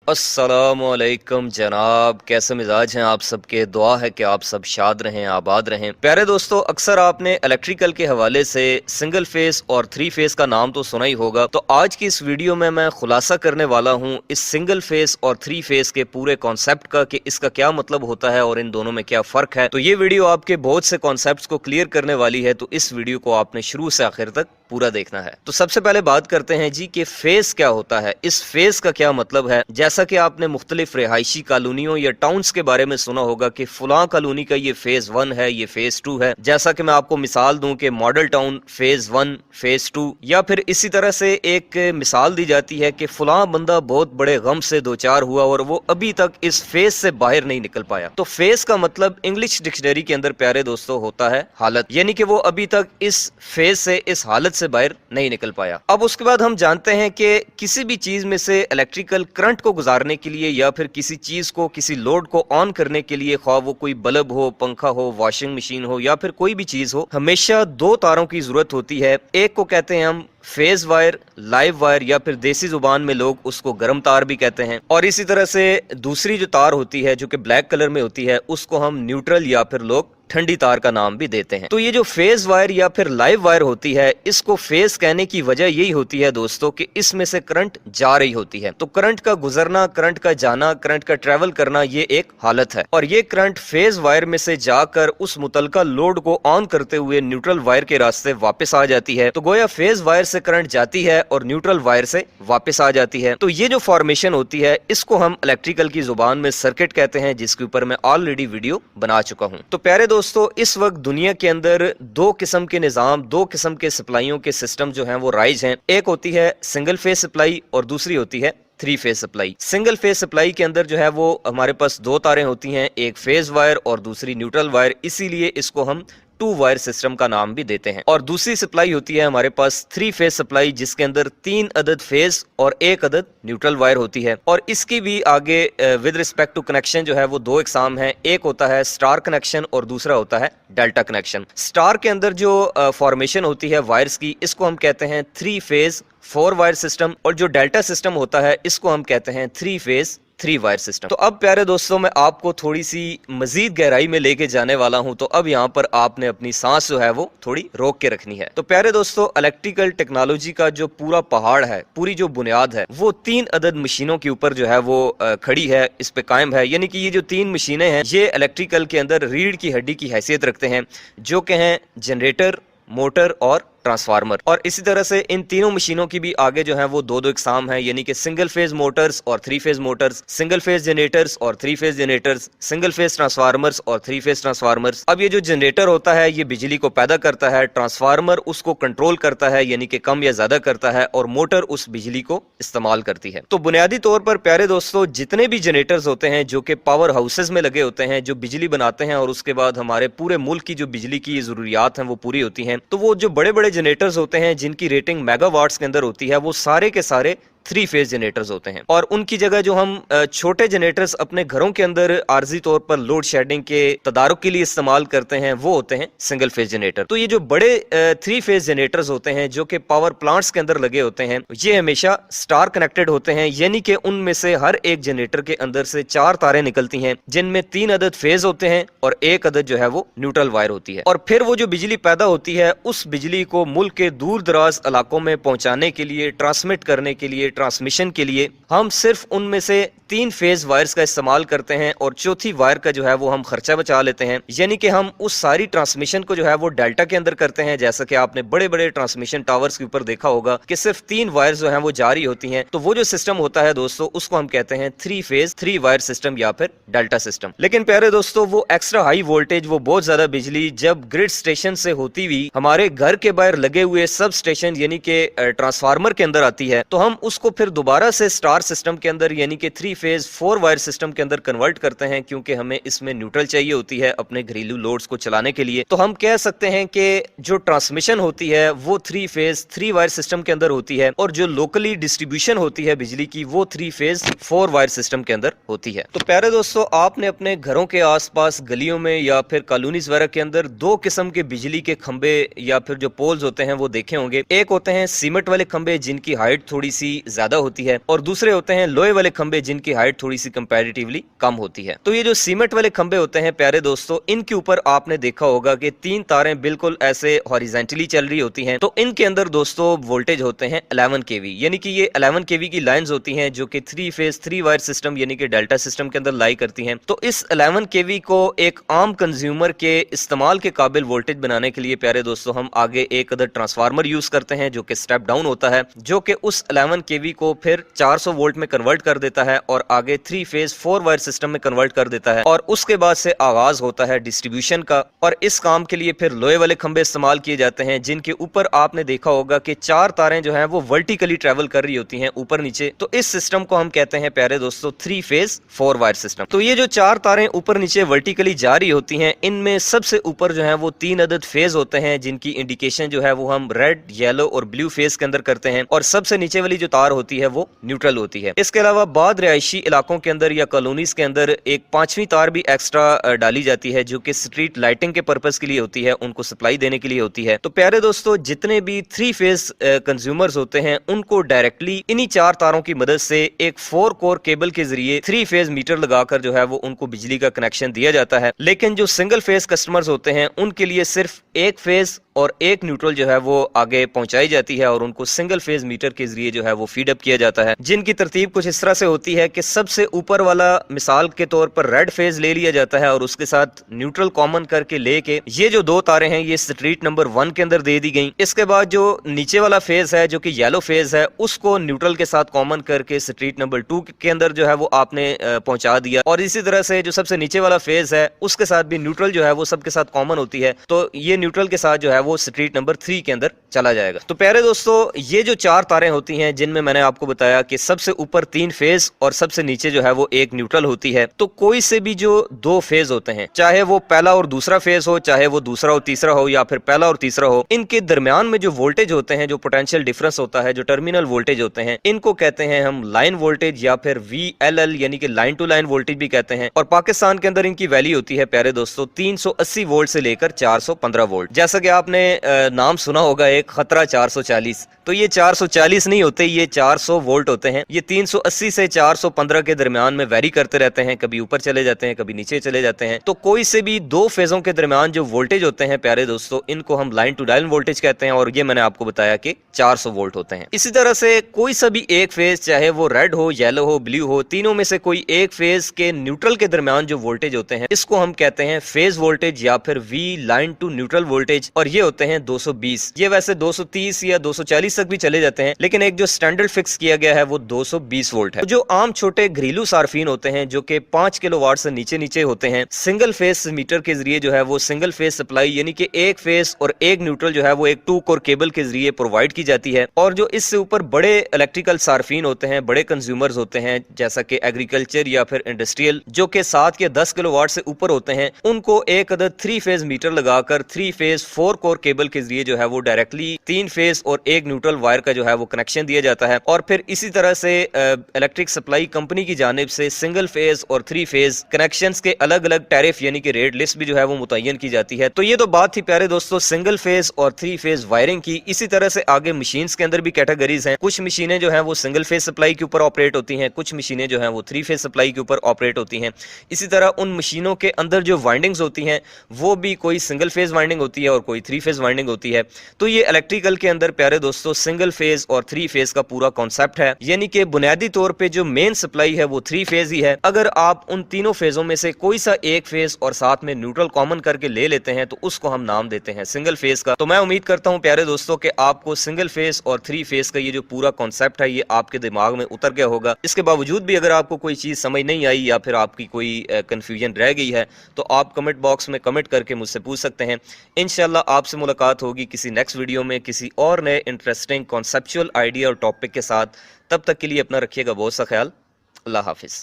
अस्सलामुअलैकुम जनाब, कैसे मिजाज हैं आप सबके। दुआ है कि आप सब शाद रहें, आबाद रहें। प्यारे दोस्तों, अक्सर आपने इलेक्ट्रिकल के हवाले से सिंगल फेस और थ्री फेस का नाम तो सुना ही होगा। तो आज की इस वीडियो में मैं खुलासा करने वाला हूं इस सिंगल फेस और थ्री फेस के पूरे कॉन्सेप्ट का कि इसका क्या मतलब होता है और इन दोनों में क्या फर्क है। तो ये वीडियो आपके बहुत से कॉन्सेप्ट को क्लियर करने वाली है, तो इस वीडियो को आपने शुरू से आखिर तक पूरा देखना है। तो सबसे पहले बात करते हैं जी कि फेस क्या होता है, इस फेस का क्या मतलब है। जैसा कि आपने मुख्तलिफ रिहायशी कॉलोनियों या टाउन्स के बारे में सुना होगा कि फुला कॉलोनी का ये फेज 1 है, ये फेज 2 है। जैसा कि मैं आपको मिसाल दूं कि मॉडल टाउन फेज 1, फेज 2, या फिर इसी तरह से एक मिसाल दी जाती है कि फुला बंदा बहुत बड़े गम से दो चार हुआ और वो अभी तक इस फेज से बाहर नहीं निकल पाया। तो फेस का मतलब इंग्लिश डिक्शनरी के अंदर प्यारे दोस्तों होता है हालत, यानी कि वो अभी तक इस फेज से, इस हालत से बाहर नहीं निकल पाया। अब उसके बाद हम जानते हैं कि किसी भी चीज में से इलेक्ट्रिकल करंट को गुजारने के लिए या फिर किसी चीज को, किसी लोड को ऑन करने के लिए, ख्वाह वो कोई बल्ब हो, पंखा हो, वॉशिंग मशीन हो या फिर कोई भी चीज हो, हमेशा दो तारों की जरूरत होती है। एक को कहते हैं हम फेज वायर, लाइव वायर, या फिर देसी जुबान में लोग उसको गर्म तार भी कहते हैं। और इसी तरह से दूसरी जो तार होती है जो कि ब्लैक कलर में होती है, उसको हम न्यूट्रल या फिर लोग ठंडी तार का नाम भी देते हैं। तो ये जो फेज वायर या फिर लाइव वायर होती है, इसको फेज कहने की वजह यही होती है दोस्तों कि इसमें से करंट जा रही होती है। तो करंट का गुजरना, करंट का जाना, करंट का ट्रेवल करना, ये एक हालत है। और ये करंट फेज वायर में से जाकर उस मुतलका लोड को ऑन करते हुए न्यूट्रल वायर के रास्ते वापस आ जाती है। तो गोया फेज वायर से करंट जाती है और न्यूट्रल वायर से वापस आ जाती है। तो ये जो फॉर्मेशन होती है, इसको हम इलेक्ट्रिकल की जुबान में सर्किट कहते हैं, जिसके ऊपर मैं ऑलरेडी वीडियो बना चुका हूं। तो प्यारे दोस्तों, इस वक्त दुनिया के अंदर दो किस्म के निजाम, दो किस्म के सप्लाइयों के सिस्टम जो हैं वो राइज हैं। एक होती है सिंगल फेज सप्लाई और दूसरी होती है three phase supply. Single phase supply के अंदर जो है वो हमारे पास दो तारें होती हैं, एक फेज वायर और दूसरी न्यूट्रल वायर, इसीलिए इसको हम टू वायर सिस्टम का नाम भी देते हैं। और दूसरी सप्लाई होती है हमारे पास थ्री फेज सप्लाई, जिसके अंदर 3 अदद फेज और 1 अदद न्यूट्रल वायर होती है। और इसकी भी आगे विद रिस्पेक्ट टू कनेक्शन जो है वो दो इकसाम है। एक होता है स्टार कनेक्शन और दूसरा होता है डेल्टा कनेक्शन। स्टार के अंदर जो फॉर्मेशन होती है वायर्स की, इसको हम कहते हैं 3 फेज 4 वायर सिस्टम, और जो डेल्टा सिस्टम होता है इसको हम कहते हैं 3 फेज 3 वायर सिस्टम। तो अब प्यारे दोस्तों, मैं आपको थोड़ी सी मजीद गहराई में लेके जाने वाला हूं। तो अब यहाँ पर आपने अपनी सांस जो है वो थोड़ी रोक के रखनी है। तो प्यारे दोस्तों, इलेक्ट्रिकल टेक्नोलॉजी का जो पूरा पहाड़ है, पूरी जो बुनियाद है, वो 3 अदद मशीनों के ऊपर जो है वो खड़ी है, इस पे कायम है। यानी कि ये जो 3 मशीनें हैं, ये इलेक्ट्रिकल के अंदर रीढ़ की हड्डी की हैसियत रखते हैं, जो कि हैं जनरेटर, मोटर और ट्रांसफार्मर। और इसी तरह से इन तीनों मशीनों की भी आगे जो है वो दो दो इकसाम है, यानी कि सिंगल फेज मोटर्स और 3 phase Motors, single phase generators और 3 phase generators, single phase transformers और 3 फेज ट्रांसफार्मर्स। अब ये जो जनरेटर होता है ये बिजली को पैदा करता है, ट्रांसफार्मर उसको कंट्रोल करता है, यानी कि कम या ज्यादा करता है, और मोटर उस बिजली को इस्तेमाल करती है। तो बुनियादी तौर पर प्यारे दोस्तों, जितने भी जनरेटर्स होते हैं जो कि पावर हाउसेज में लगे होते हैं, जो बिजली बनाते हैं और उसके बाद हमारे पूरे मुल्क की जो बिजली की जरूरियात हैं वो पूरी होती हैं, तो वो जो बड़े बड़े जनरेटर्स होते हैं जिनकी रेटिंग मेगावाट्स के अंदर होती है, वो सारे के सारे 3 फेज जनरेटर्स होते हैं। और उनकी जगह जो हम छोटे जनरेटर्स अपने घरों के अंदर आर्जी तौर पर लोड शेडिंग के तदारुक के लिए इस्तेमाल करते हैं, वो होते हैं सिंगल फेज जनरेटर। तो ये जो बड़े 3 फेज जनरेटर्स होते हैं जो कि पावर प्लांट्स के अंदर लगे होते हैं, ये हमेशा स्टार कनेक्टेड होते हैं, यानी कि उनमें से हर एक जनरेटर के अंदर से 4 तारें निकलती हैं, जिनमें 3 अदद फेज होते हैं और 1 अदद जो है वो न्यूट्रल वायर होती है। और फिर वो जो बिजली पैदा होती है, उस बिजली को मुल्क के दूर दराज इलाकों में पहुंचाने के लिए, ट्रांसमिट करने के लिए, ट्रांसमिशन के लिए हम सिर्फ उनमें से 3 फेज वायर्स का इस्तेमाल करते हैं और चौथी वायर का जो है वो हम खर्चा बचा लेते हैं। यानी कि हम उस सारी ट्रांसमिशन को जो है वो डेल्टा के अंदर करते हैं, जैसा कि आपने बड़े बड़े ट्रांसमिशन टावर्स के ऊपर देखा होगा कि सिर्फ 3 वायर्स जो है वो जारी होती हैं। तो वो जो सिस्टम होता है दोस्तों, उसको हम कहते हैं 3 फेज 3 वायर सिस्टम या फिर डेल्टा सिस्टम। लेकिन प्यारे दोस्तों, वो एक्स्ट्रा हाई वोल्टेज, वो बहुत ज्यादा बिजली जब ग्रिड स्टेशन से होती हुई हमारे घर के बाहर लगे हुए सब स्टेशन यानी कि ट्रांसफार्मर के अंदर आती है, तो हम उसको फिर दोबारा से स्टार सिस्टम के अंदर यानी कि 3 फेज 4 वायर सिस्टम के अंदर कन्वर्ट करते हैं, क्योंकि हमें इसमें न्यूट्रल चाहिए होती है अपने घरेलू लोड्स को चलाने के लिए। तो हम कह सकते हैं कि जो ट्रांसमिशन होती है वो 3 फेज 3 वायर सिस्टम के अंदर होती है, और जो लोकली डिस्ट्रीब्यूशन होती है बिजली की, वो 3 फेज 4 वायर सिस्टम के अंदर होती है। तो प्यारे दोस्तों, आपने अपने घरों के आसपास गलियों में या फिर कॉलोनीज वगैरह के अंदर दो किस्म के बिजली के खंबे या फिर जो पोल्स होते हैं वो देखे होंगे। एक होते हैं सीमेंट वाले खंबे जिनकी हाइट थोड़ी सी ज्यादा होती है, और दूसरे होते हैं लोहे वाले खंबे जिनकी हाइट थोड़ी सी कंपैरेटिवली कम होती है। तो ये जो सीमेंट वाले खंबे होते हैं प्यारे दोस्तों, इनके ऊपर आपने देखा होगा कि 3 तारें बिल्कुल ऐसे हॉरिजेंटली चल रही होती हैं। तो इनके अंदर दोस्तों वोल्टेज होते हैं 11 केवी, यानी कि ये 11 केवी की लाइंस होती हैं जो कि 3 फेज 3 वायर सिस्टम यानी कि डेल्टा सिस्टम के अंदर लाई करती हैं। तो इस 11 केवी को एक आम कंज्यूमर के इस्तेमाल के काबिल वोल्टेज बनाने के लिए प्यारे दोस्तों हम आगे एक अदर ट्रांसफार्मर यूज करते हैं जो कि स्टेप डाउन होता है, जो कि उस 11 केवी को फिर 400 वोल्ट में कन्वर्ट कर देता है और आगे 3 फेज 4 वायर सिस्टम में कन्वर्ट कर देता है, और उसके बाद से आगाज होता है डिस्ट्रीब्यूशन का। और इस काम के लिए फिर लोहे वाले खंबे इस्तेमाल किए जाते हैं जिनके ऊपर आपने देखा होगा कि 4 तारें जो हैं वो वर्टिकली ट्रेवल कर रही होती हैं ऊपर नीचे। तो इस सिस्टम को हम कहते हैं प्यारे दोस्तों 3 फेज 4 वायर सिस्टम। तो ये जो 4 तारें ऊपर नीचे वर्टिकली जा रही होती हैं, इनमें सबसे ऊपर जो है वो 3 अदद फेज होते हैं जिनकी इंडिकेशन जो है वो हम रेड, येलो और ब्लू फेज के अंदर करते हैं, और सबसे नीचे वाली जो तार होती है वो न्यूट्रल होती है। इसके अलावा बाद रिहायशी इलाकों के अंदर या कॉलोनीज के अंदर एक 5वीं तार भी एक्स्ट्रा डाली जाती है जो कि स्ट्रीट लाइटिंग के पर्पस के लिए होती है, उनको सप्लाई देने के लिए होती है। तो प्यारे दोस्तों जितने भी 3 फेज कंज्यूमर्स होते हैं उनको डायरेक्टली इन्हीं 4 तारों की मदद से एक 4 कोर केबल के जरिए 3 फेज मीटर लगाकर जो है वो उनको बिजली का कनेक्शन दिया जाता है। लेकिन जो सिंगल फेज कस्टमर्स होते हैं उनके लिए सिर्फ एक फेज और एक न्यूट्रल जो है वो आगे पहुंचाई जाती है और उनको सिंगल फेज मीटर के जरिए जो है वो फीड अप किया जाता है, जिनकी तरतीब कुछ इस तरह से होती है कि सबसे ऊपर वाला मिसाल के तौर पर रेड फेज ले लिया जाता है और उसके साथ न्यूट्रल कॉमन करके लेके ये जो 2 तारें हैं ये स्ट्रीट नंबर 1 के अंदर दे दी गई। इसके बाद जो नीचे वाला फेज है जो कि येलो फेज है उसको न्यूट्रल के साथ कॉमन करके स्ट्रीट नंबर 2 के अंदर जो है वो आपने पहुंचा दिया, और इसी तरह से जो सबसे नीचे वाला फेज है उसके साथ भी न्यूट्रल जो है वो सबके साथ कॉमन होती है, तो ये न्यूट्रल के साथ जो है वो स्ट्रीट नंबर 3 के अंदर चला जाएगा। तो प्यारे दोस्तों ये जो 4 तारें होती हैं जिनमें मैंने आपको बताया कि सबसे ऊपर 3 फेज और सबसे नीचे जो है वो एक न्यूट्रल होती है, तो कोई से भी जो 2 फेज होते हैं, चाहे वो पहला और दूसरा फेज हो, चाहे वो दूसरा और तीसरा हो, या फिर पहला और तीसरा हो, इनके दरमियान में जो वोल्टेज होते हैं, जो पोटेंशियल डिफरेंस होता है, जो टर्मिनल वोल्टेज होते हैं, इनको कहते हैं हम लाइन वोल्टेज या फिर VLL यानी कि लाइन टू लाइन वोल्टेज भी कहते हैं। और पाकिस्तान के अंदर इनकी वैल्यू होती है प्यारे दोस्तों 380 वोल्ट से लेकर 415 वोल्ट। जैसा कि आपने नाम सुना होगा एक खतरा 440, तो ये 440 नहीं होते, ये 400 वोल्ट होते हैं। ये 380 से 415 के दरमियान में वेरी करते रहते हैं, कभी ऊपर चले जाते हैं, कभी नीचे चले जाते हैं। तो कोई से भी 2 फेजों के दरमियान जो वोल्टेज होते हैं प्यारे दोस्तों, इनको हम लाइन टू लाइन वोल्टेज कहते हैं, और ये मैंने आपको बताया कि 400 वोल्ट होते हैं। इसी तरह से कोई सा भी एक फेज, चाहे वो रेड हो, येलो हो, ब्लू हो, तीनों में से कोई एक फेज के न्यूट्रल के दरमियान जो वोल्टेज होते हैं इसको हम कहते हैं फेज वोल्टेज या फिर V line to neutral voltage, और ये होते हैं 220। ये वैसे 230 या 240 तक भी चले जाते हैं, लेकिन एक जो स्टैंडर्ड फिक्स किया गया है वो 220 वोल्ट है। तो जो आम छोटे घरेलू सार्फिन होते हैं जो कि 5 किलोवाट से नीचे नीचे होते हैं, सिंगल फेज मीटर के जरिए जो है वो सिंगल फेज सप्लाई यानी कि एक फेज और एक न्यूट्रल जो है वो एक 2 कोर केबल के जरिए प्रोवाइड की जाती है। और जो इससे ऊपर बड़े इलेक्ट्रिकल सार्फिन होते हैं, बड़े कंज्यूमर्स होते हैं, जैसा कि एग्रीकल्चर या फिर इंडस्ट्रियल, जो कि 7 या 10 किलोवाट से ऊपर होते हैं, उनको एक अदद 3 फेज मीटर लगाकर 3 फेज 4 कोर केबल के जरिए जो है वो डायरेक्टली 3 फेज और एक न्यूट्रल वायर का जो है वो कनेक्शन दिया जाता है। और फिर इसी तरह से इलेक्ट्रिक सप्लाई कंपनी की जानिब से सिंगल फेज और 3 फेज कनेक्शंस के अलग अलग टैरिफ यानी कि रेट लिस्ट भी जो है वो मुतय्यन की जाती है। तो ये तो बात थी प्यारे दोस्तों सिंगल फेज और 3 फेज वायरिंग की। इसी तरह से आगे मशीन्स के अंदर भी कैटेगरीज हैं। कुछ मशीनें जो हैं वो सिंगल फेज सप्लाई के ऊपर ऑपरेट होती हैं, कुछ मशीनें जो हैं वो 3 फेज सप्लाई के ऊपर ऑपरेट होती हैं। इसी तरह उन मशीनों के अंदर जो वाइंडिंग्स होती हैं वो भी कोई सिंगल फेज वाइंडिंग होती है और कोई 3 फेज वाइंडिंग होती है। तो ये इलेक्ट्रिकल के अंदर प्यारे दोस्तों सिंगल फेज और 3 फेज का पूरा कॉन्सेप्ट है, यानी कि बुनियादी तौर पे जो मेन सप्लाई है वो 3 फेज ही है। अगर आप उन तीनों फेजों में से कोई सा एक फेज और साथ में न्यूट्रल कॉमन करके ले लेते हैं तो उसको हम नाम देते हैं सिंगल फेज का। तो मैं उम्मीद करता हूं प्यारे दोस्तों कि आपको सिंगल फेज और 3 फेज का ये जो पूरा कॉन्सेप्ट है ये आपके दिमाग में उतर गया होगा। इसके बावजूद भी अगर आपको कोई चीज समझ नहीं आई या फिर आपकी कोई कंफ्यूजन रह गई है तो आप कमेंट बॉक्स में कमेंट करके मुझसे पूछ सकते हैं। इंशाल्लाह आपसे मुलाकात होगी किसी नेक्स्ट वीडियो में किसी और नए इंटरेस्टिंग कॉन्सेप्चुअल आइडिया और टॉपिक के साथ। तब तक के लिए अपना रखिएगा बहुत सा ख्याल। अल्लाह हाफिज।